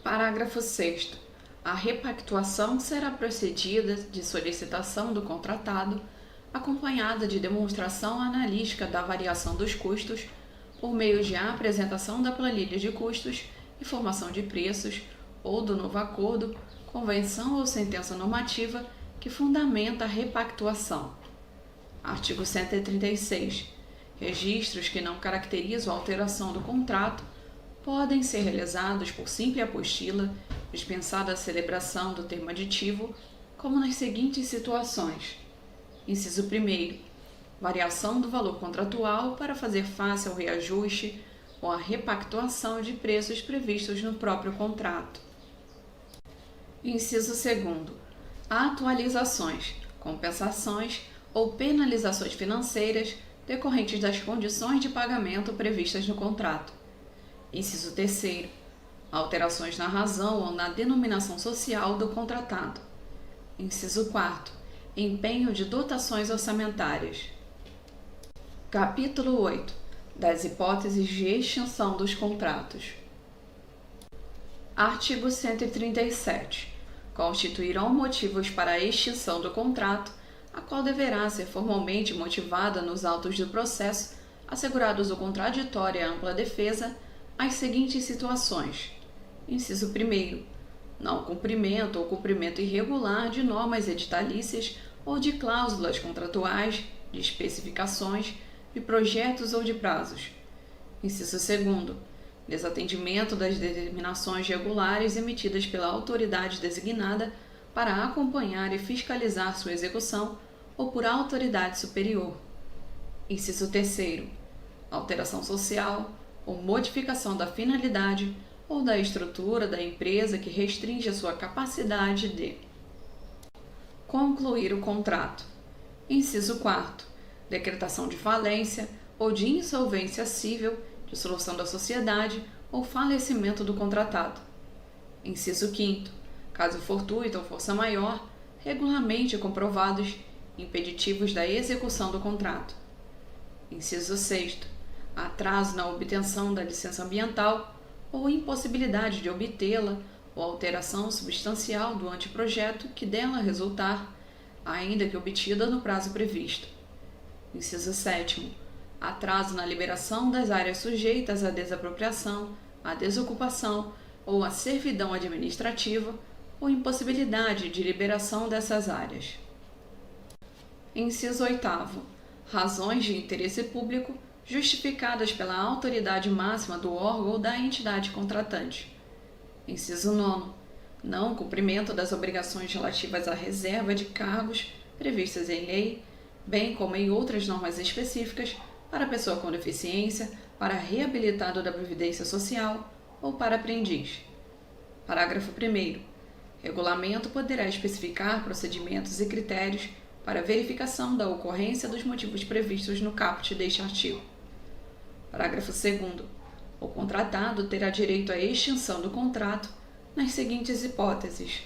Parágrafo 6º. A repactuação será procedida de solicitação do contratado, acompanhada de demonstração analítica da variação dos custos, por meio de apresentação da planilha de custos, informação de preços ou do novo acordo, convenção ou sentença normativa que fundamenta a repactuação. Artigo 136. Registros que não caracterizam a alteração do contrato podem ser realizados por simples apostila, dispensada a celebração do termo aditivo, como nas seguintes situações. Inciso 1º. Variação do valor contratual para fazer face ao reajuste ou à repactuação de preços previstos no próprio contrato. Inciso 2º. Atualizações, compensações ou penalizações financeiras decorrentes das condições de pagamento previstas no contrato. Inciso 3º. Alterações na razão ou na denominação social do contratado. Inciso 4º. Empenho de dotações orçamentárias. Capítulo 8. Das hipóteses de extinção dos contratos. Artigo 137. Constituirão motivos para a extinção do contrato, a qual deverá ser formalmente motivada nos autos do processo, assegurados o contraditório e a ampla defesa, as seguintes situações. Inciso 1º. Não cumprimento ou cumprimento irregular de normas editalícias ou de cláusulas contratuais, de especificações, de projetos ou de prazos. Inciso 2º. Desatendimento das determinações regulares emitidas pela autoridade designada para acompanhar e fiscalizar sua execução ou por autoridade superior. Inciso 3º. Alteração social ou modificação da finalidade ou da estrutura da empresa que restringe a sua capacidade de concluir o contrato. Inciso 4º. Decretação de falência ou de insolvência cível, dissolução da sociedade ou falecimento do contratado. Inciso 5º. Caso fortuito ou força maior, regularmente comprovados, impeditivos da execução do contrato. Inciso 6º. Atraso na obtenção da licença ambiental ou impossibilidade de obtê-la ou alteração substancial do anteprojeto que dela resultar, ainda que obtida no prazo previsto. Inciso 7º. Atraso na liberação das áreas sujeitas à desapropriação, à desocupação ou à servidão administrativa ou impossibilidade de liberação dessas áreas. Inciso 8º. Razões de interesse público justificadas pela autoridade máxima do órgão ou da entidade contratante. Inciso 9º. Não cumprimento das obrigações relativas à reserva de cargos previstas em lei, bem como em outras normas específicas para pessoa com deficiência, para reabilitado da Previdência Social ou para aprendiz. Parágrafo 1º. Regulamento poderá especificar procedimentos e critérios para verificação da ocorrência dos motivos previstos no caput deste artigo. Parágrafo 2º. O contratado terá direito à extinção do contrato nas seguintes hipóteses.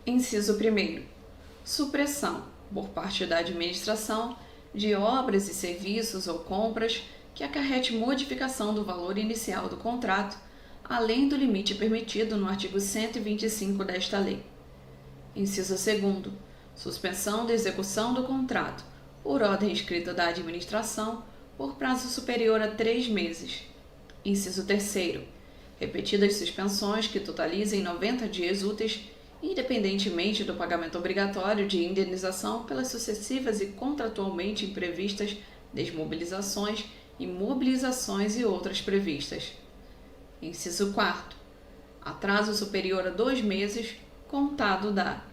Inciso 1º. Supressão, por parte da administração, de obras e serviços ou compras que acarrete modificação do valor inicial do contrato, além do limite permitido no artigo 125 desta lei. Inciso 2º. Suspensão da execução do contrato, por ordem escrita da administração, por prazo superior a 3 meses. Inciso 3º. Repetidas suspensões que totalizem 90 dias úteis, independentemente do pagamento obrigatório de indenização pelas sucessivas e contratualmente imprevistas desmobilizações, imobilizações e outras previstas. Inciso 4º. Atraso superior a 2 meses, contado da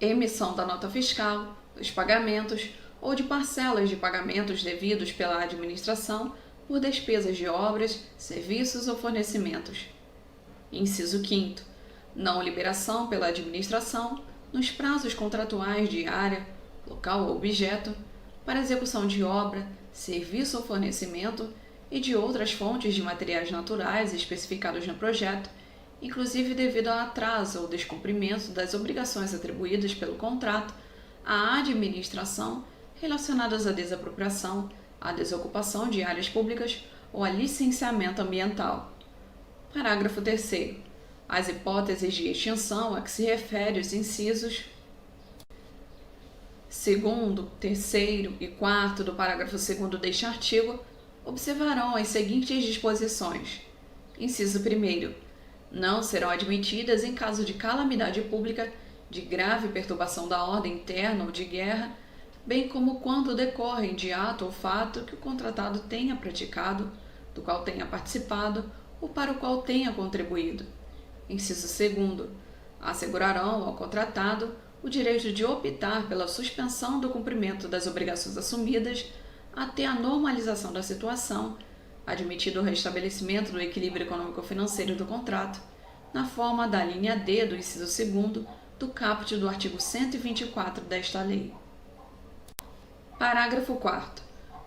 emissão da nota fiscal, dos pagamentos ou de parcelas de pagamentos devidos pela administração por despesas de obras, serviços ou fornecimentos. Inciso 5º. Não liberação pela administração, nos prazos contratuais de área, local ou objeto, para execução de obra, serviço ou fornecimento e de outras fontes de materiais naturais especificados no projeto, inclusive devido ao atraso ou descumprimento das obrigações atribuídas pelo contrato à administração relacionadas à desapropriação, à desocupação de áreas públicas ou a licenciamento ambiental. Parágrafo 3º. As hipóteses de extinção a que se refere os incisos 2º, 3º e 4º do parágrafo 2º deste artigo observarão as seguintes disposições. Inciso 1º. Não serão admitidas em caso de calamidade pública, de grave perturbação da ordem interna ou de guerra, bem como quando decorrem de ato ou fato que o contratado tenha praticado, do qual tenha participado ou para o qual tenha contribuído. Inciso 2º. Assegurarão ao contratado o direito de optar pela suspensão do cumprimento das obrigações assumidas até a normalização da situação, admitido o restabelecimento do equilíbrio econômico-financeiro do contrato, na forma da linha D do inciso 2º do caput do artigo 124 desta lei. Parágrafo 4º.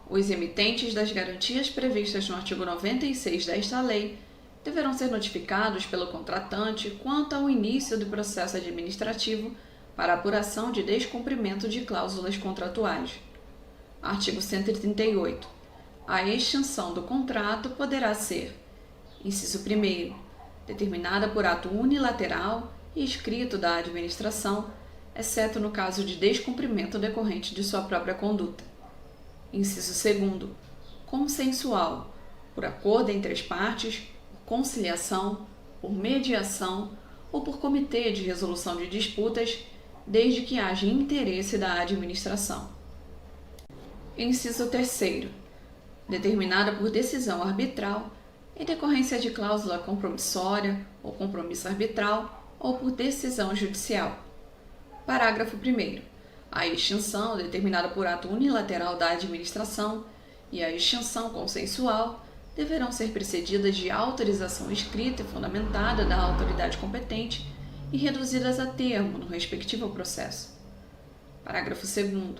Os emitentes das garantias previstas no artigo 96 desta lei deverão ser notificados pelo contratante quanto ao início do processo administrativo para apuração de descumprimento de cláusulas contratuais. Artigo 138. A extinção do contrato poderá ser: inciso 1º, determinada por ato unilateral e escrito da administração, exceto no caso de descumprimento decorrente de sua própria conduta. Inciso 2º, consensual, por acordo entre as partes, por conciliação, por mediação ou por comitê de resolução de disputas, desde que haja interesse da administração. Inciso 3º, determinada por decisão arbitral, em decorrência de cláusula compromissória ou compromisso arbitral ou por decisão judicial. Parágrafo 1º. A extinção determinada por ato unilateral da administração e a extinção consensual deverão ser precedidas de autorização escrita e fundamentada da autoridade competente e reduzidas a termo no respectivo processo. Parágrafo 2º.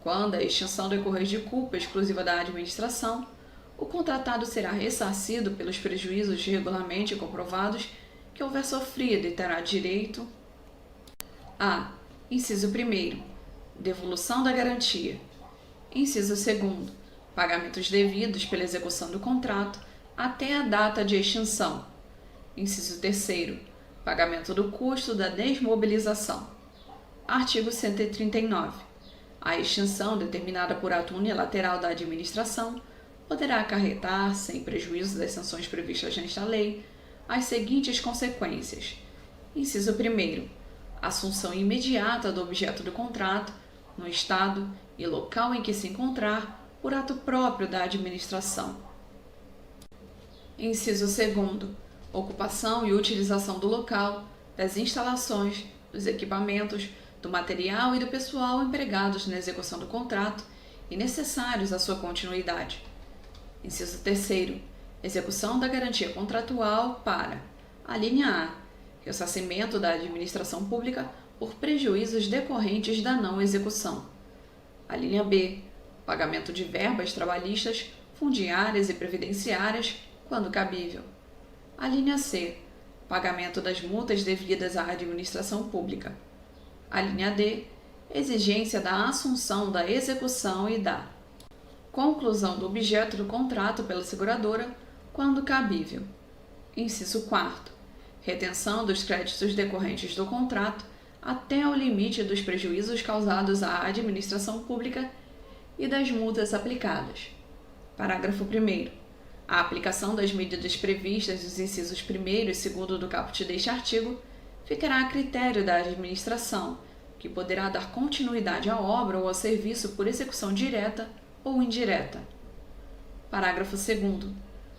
Quando a extinção decorrer de culpa exclusiva da administração, o contratado será ressarcido pelos prejuízos regularmente comprovados que houver sofrido e terá direito a: inciso 1º, devolução da garantia; inciso 2º, pagamentos devidos pela execução do contrato até a data de extinção; inciso 3º, pagamento do custo da desmobilização. Artigo 139. A extinção determinada por ato unilateral da administração poderá acarretar, sem prejuízo das sanções previstas nesta lei, as seguintes consequências. Inciso 1º, assunção imediata do objeto do contrato, no estado e local em que se encontrar, por ato próprio da administração. Inciso 2º, ocupação e utilização do local, das instalações, dos equipamentos, do material e do pessoal empregados na execução do contrato e necessários à sua continuidade. Inciso 3º, execução da garantia contratual para: a linha A, ressarcimento da administração pública por prejuízos decorrentes da não execução; a linha B, pagamento de verbas trabalhistas, fundiárias e previdenciárias, quando cabível; a linha C, pagamento das multas devidas à administração pública; a linha D, exigência da assunção da execução e da conclusão do objeto do contrato pela seguradora, quando cabível. Inciso 4º, retenção dos créditos decorrentes do contrato até o limite dos prejuízos causados à administração pública e das multas aplicadas. Parágrafo 1º. A aplicação das medidas previstas nos incisos 1º e 2º do caput deste artigo ficará a critério da administração, que poderá dar continuidade à obra ou ao serviço por execução direta ou indireta. Parágrafo 2º.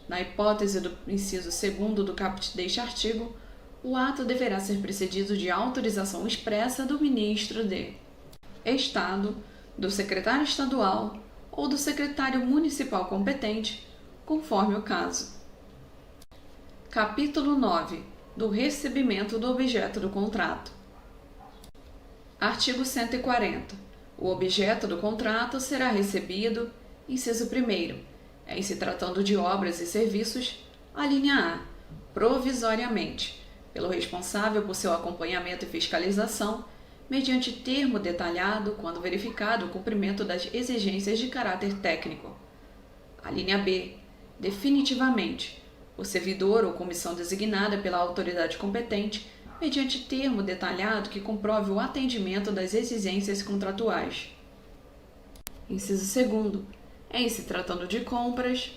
Na hipótese do inciso 2º do caput deste artigo, o ato deverá ser precedido de autorização expressa do ministro de Estado, do secretário estadual ou do secretário municipal competente, conforme o caso. Capítulo 9. Do recebimento do objeto do contrato. Artigo 140. O objeto do contrato será recebido, inciso 1º, em se tratando de obras e serviços, a linha A, provisoriamente, pelo responsável por seu acompanhamento e fiscalização, mediante termo detalhado quando verificado o cumprimento das exigências de caráter técnico. A linha B, definitivamente, o servidor ou comissão designada pela autoridade competente, mediante termo detalhado que comprove o atendimento das exigências contratuais. Inciso 2º. Em se tratando de compras,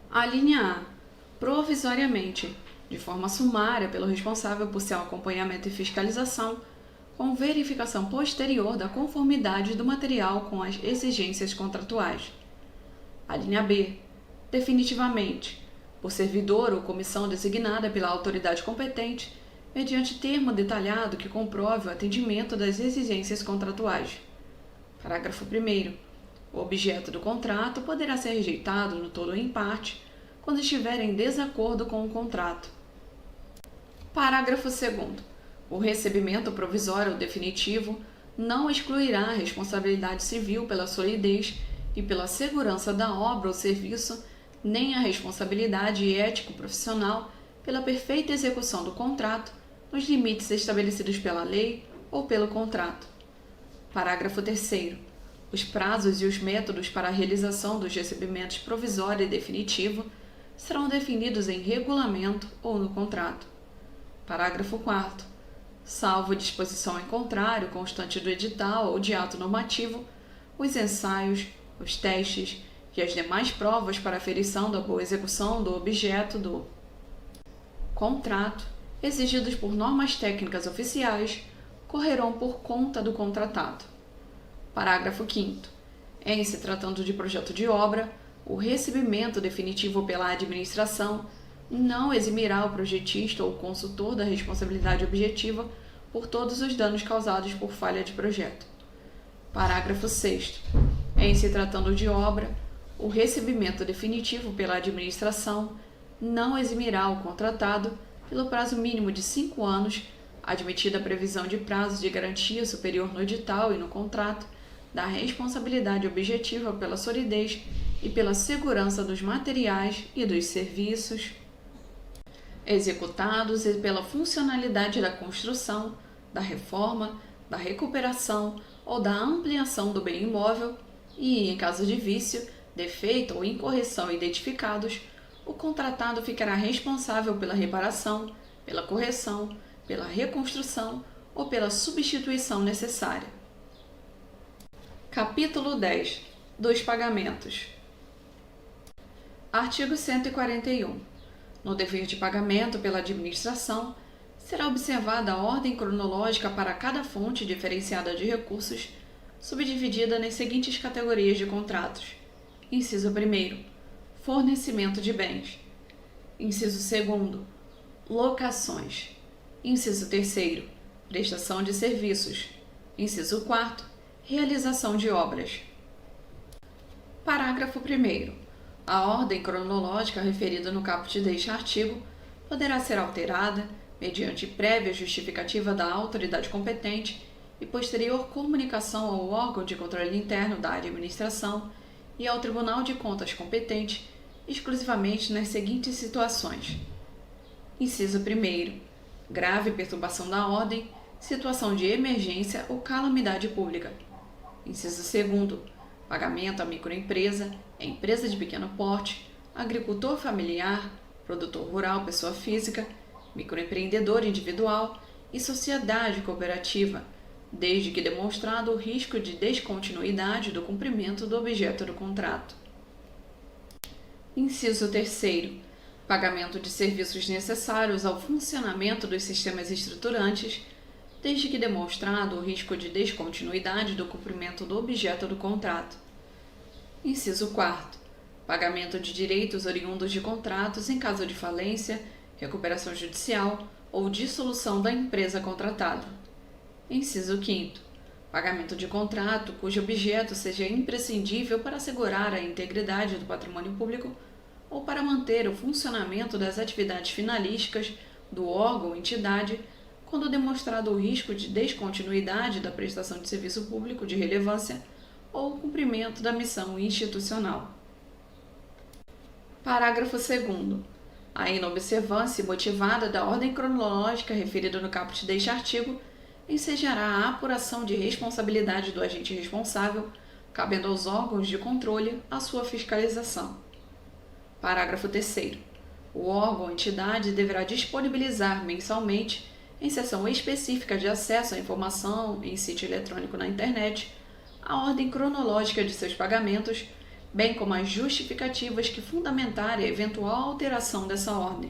a linha A, provisoriamente, de forma sumária pelo responsável por seu acompanhamento e fiscalização, com verificação posterior da conformidade do material com as exigências contratuais. A linha B, definitivamente, por servidor ou comissão designada pela autoridade competente, mediante termo detalhado que comprove o atendimento das exigências contratuais. Parágrafo 1º. O objeto do contrato poderá ser rejeitado no todo ou em parte, quando estiver em desacordo com o contrato. Parágrafo 2º. O recebimento provisório ou definitivo não excluirá a responsabilidade civil pela solidez e pela segurança da obra ou serviço, nem a responsabilidade ético-profissional pela perfeita execução do contrato nos limites estabelecidos pela lei ou pelo contrato. Parágrafo 3º. Os prazos e os métodos para a realização dos recebimentos provisório e definitivo serão definidos em regulamento ou no contrato. Parágrafo 4º. Salvo disposição em contrário constante do edital ou de ato normativo, os ensaios, os testes e as demais provas para aferição da boa execução do objeto do contrato, exigidos por normas técnicas oficiais, correrão por conta do contratado. Parágrafo 5º. Em se tratando de projeto de obra, o recebimento definitivo pela administração não eximirá o projetista ou consultor da responsabilidade objetiva por todos os danos causados por falha de projeto. Parágrafo 6º. Em se tratando de obra, o recebimento definitivo pela administração não eximirá o contratado, pelo prazo mínimo de 5 anos, admitida a previsão de prazo de garantia superior no edital e no contrato, da responsabilidade objetiva pela solidez e pela segurança dos materiais e dos serviços executados e pela funcionalidade da construção, da reforma, da recuperação ou da ampliação do bem imóvel e, em caso de vício, defeito ou incorreção identificados, o contratado ficará responsável pela reparação, pela correção, pela reconstrução ou pela substituição necessária. Capítulo 10. Dos pagamentos. Artigo 141. No dever de pagamento pela administração, será observada a ordem cronológica para cada fonte diferenciada de recursos, subdividida nas seguintes categorias de contratos. Inciso 1º. Fornecimento de bens. Inciso 2º. Locações. Inciso 3º. Prestação de serviços. Inciso 4º. Realização de obras. Parágrafo 1º. A ordem cronológica referida no caput deste artigo poderá ser alterada mediante prévia justificativa da autoridade competente e posterior comunicação ao órgão de controle interno da administração e ao Tribunal de Contas competente, exclusivamente nas seguintes situações. Inciso 1º. Grave perturbação da ordem, situação de emergência ou calamidade pública. Inciso 2º. Pagamento à microempresa, empresa de pequeno porte, agricultor familiar, produtor rural, pessoa física, microempreendedor individual e sociedade cooperativa, desde que demonstrado o risco de descontinuidade do cumprimento do objeto do contrato. Inciso 3º. Pagamento de serviços necessários ao funcionamento dos sistemas estruturantes, desde que demonstrado o risco de descontinuidade do cumprimento do objeto do contrato. Inciso 4º. Pagamento de direitos oriundos de contratos em caso de falência, recuperação judicial ou dissolução da empresa contratada. Inciso 5º. Pagamento de contrato cujo objeto seja imprescindível para assegurar a integridade do patrimônio público ou para manter o funcionamento das atividades finalísticas do órgão ou entidade, quando demonstrado o risco de descontinuidade da prestação de serviço público de relevância ou o cumprimento da missão institucional. Parágrafo 2º. A inobservância motivada da ordem cronológica referida no caput deste artigo ensejará a apuração de responsabilidade do agente responsável, cabendo aos órgãos de controle a sua fiscalização. Parágrafo 3º. O órgão ou entidade deverá disponibilizar mensalmente, em seção específica de acesso à informação em sítio eletrônico na internet, a ordem cronológica de seus pagamentos, bem como as justificativas que fundamentarem a eventual alteração dessa ordem.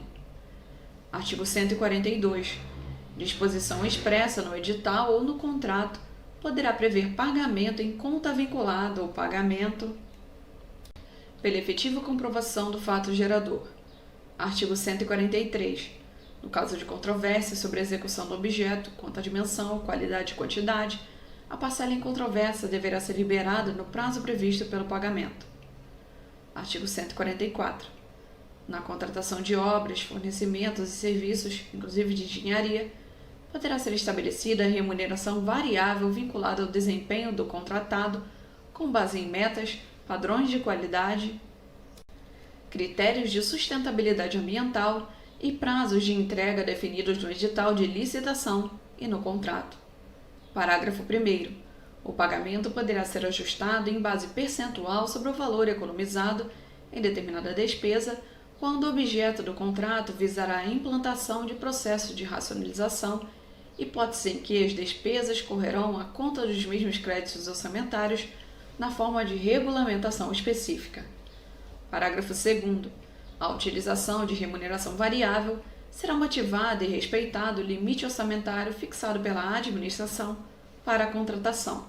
Artigo 142. Disposição expressa no edital ou no contrato poderá prever pagamento em conta vinculada ou pagamento pela efetiva comprovação do fato gerador. Artigo 143. No caso de controvérsia sobre a execução do objeto, quanto à dimensão, qualidade e quantidade, a parcela em controvérsia deverá ser liberada no prazo previsto pelo pagamento. Artigo 144. Na contratação de obras, fornecimentos e serviços, inclusive de engenharia, poderá ser estabelecida a remuneração variável vinculada ao desempenho do contratado, com base em metas, padrões de qualidade, critérios de sustentabilidade ambiental e prazos de entrega definidos no edital de licitação e no contrato. Parágrafo 1º. O pagamento poderá ser ajustado em base percentual sobre o valor economizado em determinada despesa, quando o objeto do contrato visará a implantação de processo de racionalização, hipótese em que as despesas correrão à conta dos mesmos créditos orçamentários na forma de regulamentação específica. Parágrafo 2º. A utilização de remuneração variável será motivada e respeitado o limite orçamentário fixado pela administração para a contratação.